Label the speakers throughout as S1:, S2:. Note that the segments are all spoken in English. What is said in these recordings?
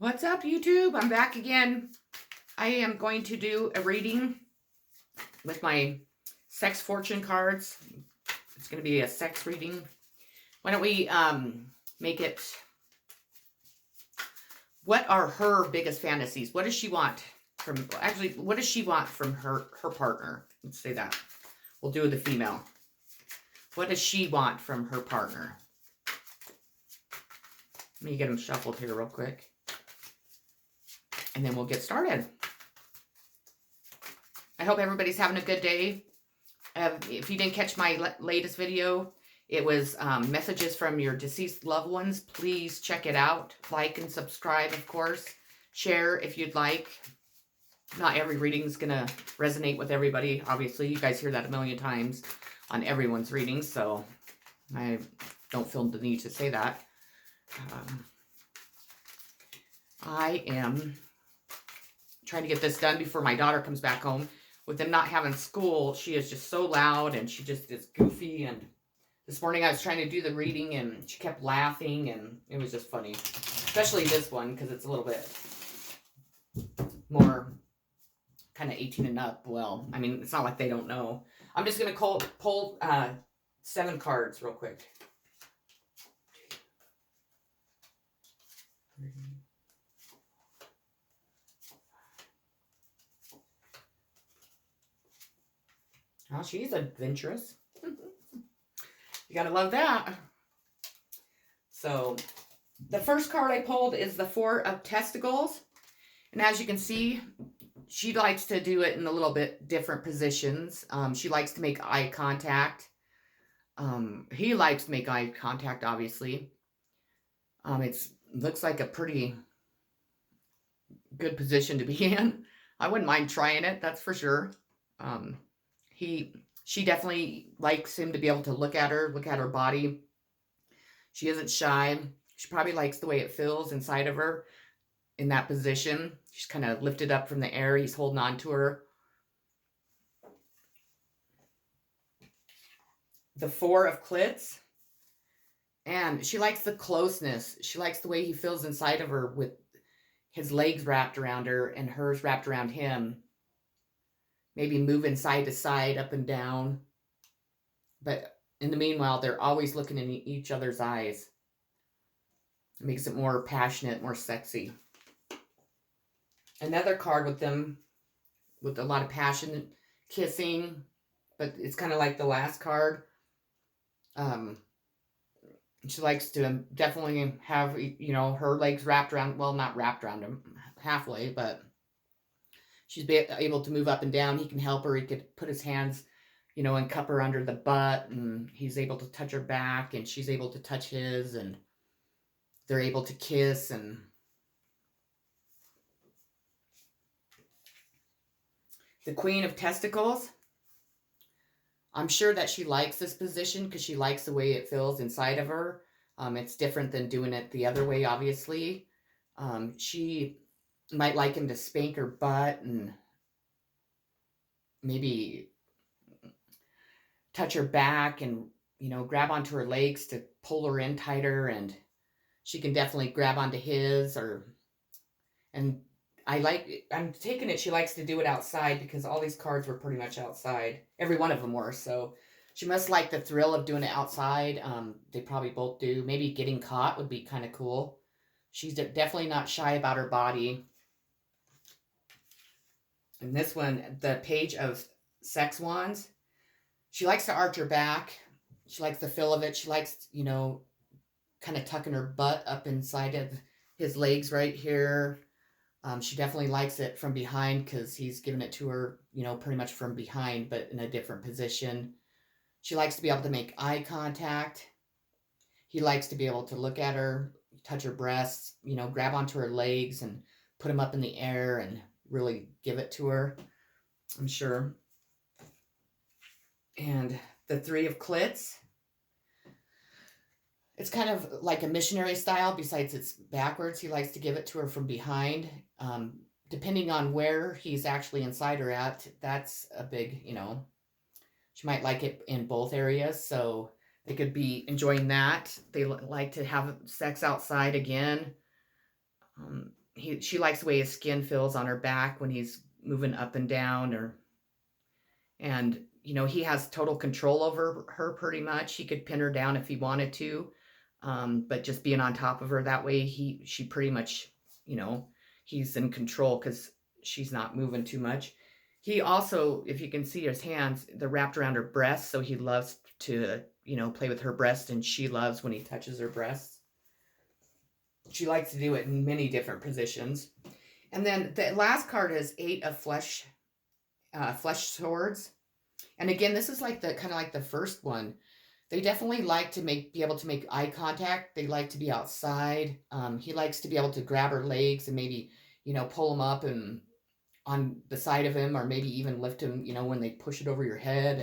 S1: What's up, YouTube? I'm back again. I am going to do a reading with my sex fortune cards. It's going to be a sex reading. Why don't we make it, what are her biggest fantasies? What does she want from, actually, what does she want from her partner? Let's say that. We'll do the female. What does she want from her partner? Let me get them shuffled here real quick. And then we'll get started. I hope everybody's having a good day. If you didn't catch my latest video, it was messages from your deceased loved ones. Please check it out. Like and subscribe, of course. Share if you'd like. Not every reading is going to resonate with everybody. Obviously, you guys hear that a million times on everyone's readings, so I don't feel the need to say that. I am trying to get this done before my daughter comes back home. With them not having school, she is just so loud and she just is goofy. And this morning I was trying to do the reading and she kept laughing and it was just funny. Especially this one because it's a little bit more kind of 18 and up. Well, I mean, it's not like they don't know. I'm just going to pull 7 cards real quick. 3. Oh, she's adventurous. You gotta love that. So, the first card I pulled is the 4 of Testicles. And as you can see, she likes to do it in a little bit different positions. She likes to make eye contact. He likes to make eye contact, obviously. It looks like a pretty good position to be in. I wouldn't mind trying it, that's for sure. She definitely likes him to be able to look at her body. She isn't shy. She probably likes the way it feels inside of her in that position. She's kind of lifted up from the air. He's holding on to her. The 4 of Clits. And she likes the closeness. She likes the way he feels inside of her with his legs wrapped around her and hers wrapped around him. Maybe moving side to side, up and down. But in the meanwhile, they're always looking in each other's eyes. It makes it more passionate, more sexy. Another card with them with a lot of passion, kissing. But it's kind of like the last card. She likes to definitely have, you know, her legs wrapped around, well, not wrapped around him halfway, but she's able to move up and down. He can help her. He could put his hands, you know, and cup her under the butt. And he's able to touch her back. And she's able to touch his. And they're able to kiss. And the Queen of Testicles. I'm sure that she likes this position because she likes the way it feels inside of her. It's different than doing it the other way, obviously. She might like him to spank her butt and maybe touch her back and, you know, grab onto her legs to pull her in tighter, and she can definitely grab onto his. And I'm taking it she likes to do it outside because all these cards were pretty much outside. Every one of them were, so she must like the thrill of doing it outside. They probably both do. Maybe getting caught would be kind of cool. She's definitely not shy about her body. And this one, the Page of Sex Wands. She likes to arch her back. She likes the feel of it. She likes, you know, kind of tucking her butt up inside of his legs right here. She definitely likes it from behind because he's giving it to her, you know, pretty much from behind, but in a different position. She likes to be able to make eye contact. He likes to be able to look at her, touch her breasts, you know, grab onto her legs and put them up in the air and really give it to her, I'm sure. And the 3 of Clits. It's kind of like a missionary style, besides it's backwards. He likes to give it to her from behind. Depending on where he's actually inside her at, that's a big, you know, she might like it in both areas, so they could be enjoying that. They like to have sex outside again. she likes the way his skin feels on her back when he's moving up and down, or and he has total control over her pretty much. He could pin her down if he wanted to, but just being on top of her that way, she pretty much, you know, he's in control because she's not moving too much. He also, if you can see his hands, they're wrapped around her breast, so he loves to, play with her breast, and she loves when he touches her breasts. She likes to do it in many different positions. And then the last card is 8 of flesh swords. And again, this is like the kind of like the first one. They definitely like to be able to make eye contact. They like to be outside. He likes to be able to grab her legs and maybe, pull them up and on the side of him, or maybe even lift him, when they push it over your head.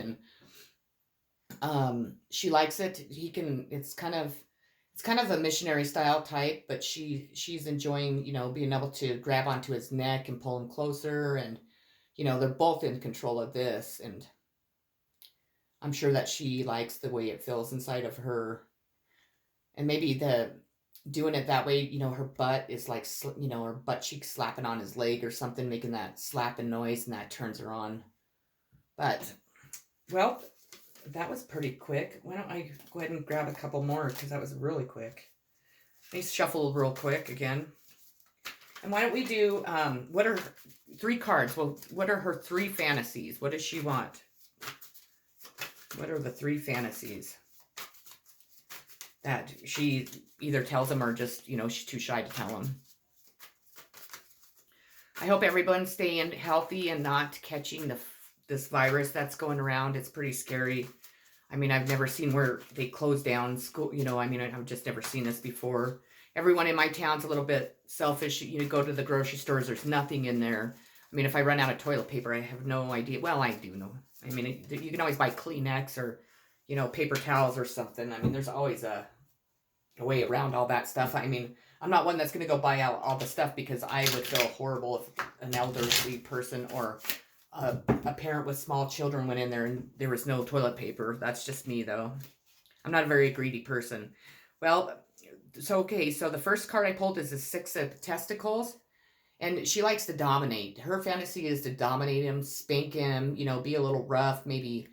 S1: And she likes it. It's kind of a missionary style type, but she's enjoying, being able to grab onto his neck and pull him closer. And, they're both in control of this. And I'm sure that she likes the way it feels inside of her. And maybe doing it that way, her butt is like, her butt cheek slapping on his leg or something, making that slapping noise, and that turns her on. But, well, that was pretty quick. Why don't I go ahead and grab a couple more, because that was really quick. Let me shuffle real quick again. And why don't we do, what are 3 cards? Well, what are her 3 fantasies? What does she want? What are the 3 fantasies that she either tells them or just, she's too shy to tell them? I hope everyone's staying healthy and not catching this virus that's going around. It's pretty scary. I mean, I've never seen where they close down school. I've just never seen this before. Everyone in my town's a little bit selfish. You go to the grocery stores, there's nothing in there. I mean, if I run out of toilet paper, I have no idea. Well, I do know. I mean, you can always buy Kleenex or, paper towels or something. I mean, there's always a way around all that stuff. I mean, I'm not one that's going to go buy out all the stuff, because I would feel horrible if an elderly person or a parent with small children went in there and there was no toilet paper. That's just me, though. I'm not a very greedy person. Well, so the first card I pulled is the 6 of testicles. And she likes to dominate. Her fantasy is to dominate him, spank him, be a little rough, maybe,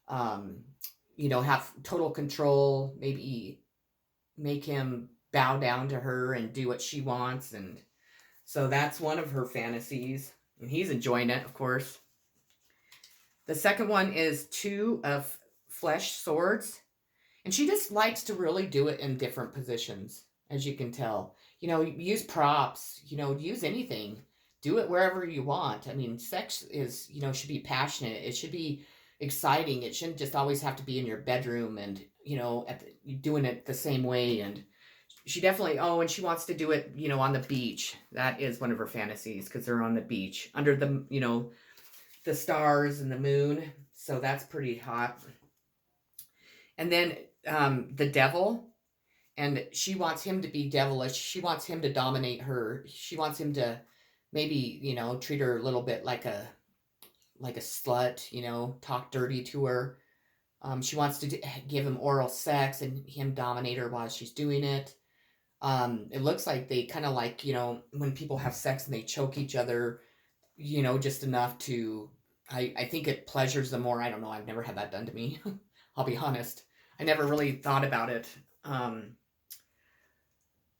S1: have total control, maybe make him bow down to her and do what she wants. And so that's one of her fantasies. And he's enjoying it, of course. The second one is 2 of flesh swords. And she just likes to really do it in different positions, as you can tell. Use props, use anything. Do it wherever you want. I mean, sex is, should be passionate. It should be exciting. It shouldn't just always have to be in your bedroom and, doing it the same way. And she definitely, and she wants to do it, on the beach. That is one of her fantasies, because they're on the beach under the, the stars and the moon. So that's pretty hot. And then the devil. And she wants him to be devilish. She wants him to dominate her. She wants him to maybe, treat her a little bit like a slut, talk dirty to her. She wants to give him oral sex and him dominate her while she's doing it. It looks like they kind of like, when people have sex and they choke each other, just enough to, I think it pleasures them more. I don't know. I've never had that done to me. I'll be honest. I never really thought about it.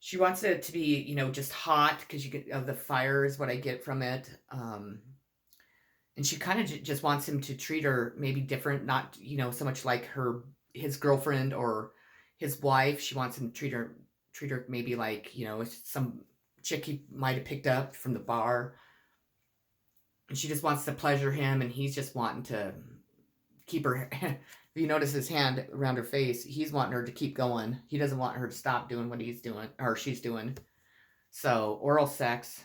S1: She wants it to be, just hot, because you get the fire is what I get from it. And she kind of just wants him to treat her maybe different, not, so much like his girlfriend or his wife. She wants him to treat her maybe like, some chick he might have picked up from the bar. And she just wants to pleasure him, and he's just wanting to keep her. If you notice his hand around her face, he's wanting her to keep going. He doesn't want her to stop doing what he's doing, or she's doing. So, oral sex.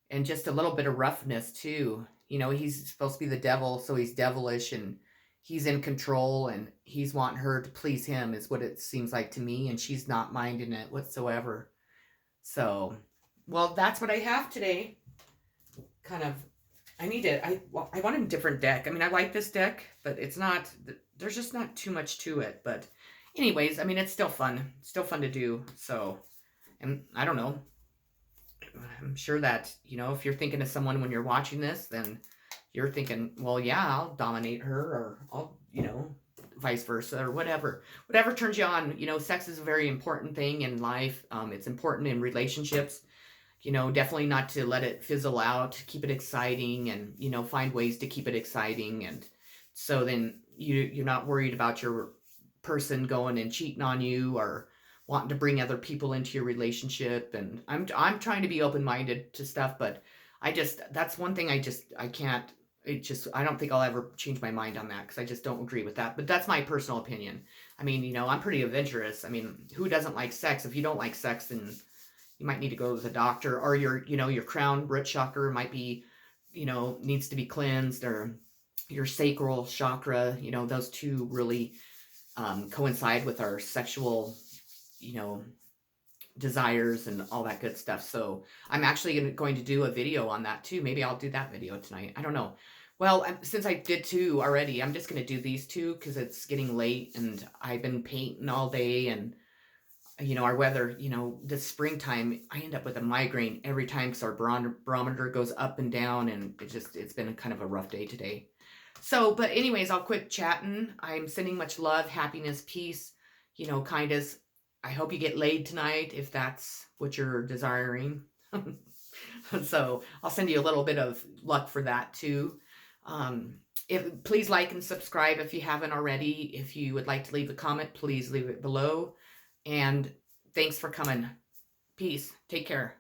S1: And just a little bit of roughness, too. He's supposed to be the devil, so he's devilish, and he's in control, and he's wanting her to please him, is what it seems like to me, and she's not minding it whatsoever. So, well, that's what I have today. Kind of. I want a different deck. I mean, I like this deck, but there's just not too much to it. But anyways, I mean, it's still fun. It's still fun to do. So, and I don't know. I'm sure that, if you're thinking of someone when you're watching this, then you're thinking, well, yeah, I'll dominate her, or I'll, vice versa, or whatever. Whatever turns you on. Sex is a very important thing in life. It's important in relationships. Definitely not to let it fizzle out. Keep it exciting, and find ways to keep it exciting, and so then you're not worried about your person going and cheating on you, or wanting to bring other people into your relationship. And I'm trying to be open-minded to stuff, but that's one thing I can't. I don't think I'll ever change my mind on that, because I just don't agree with that. But that's my personal opinion. I mean, I'm pretty adventurous. I mean, who doesn't like sex? If you don't like sex, then you might need to go to the doctor, or your crown root chakra might be, needs to be cleansed, or your sacral chakra. Those two really coincide with our sexual, you know, desires and all that good stuff. So I'm actually going to do a video on that too. Maybe I'll do that video tonight. I don't know. Well, since I did two already, I'm just going to do these two because it's getting late and I've been painting all day, and our weather, this springtime, I end up with a migraine every time because our barometer goes up and down, and it's been kind of a rough day today. So, but anyways, I'll quit chatting. I'm sending much love, happiness, peace, kindness. I hope you get laid tonight if that's what you're desiring. So I'll send you a little bit of luck for that too. Please like and subscribe if you haven't already. If you would like to leave a comment, please leave it below. And thanks for coming. Peace. Take care.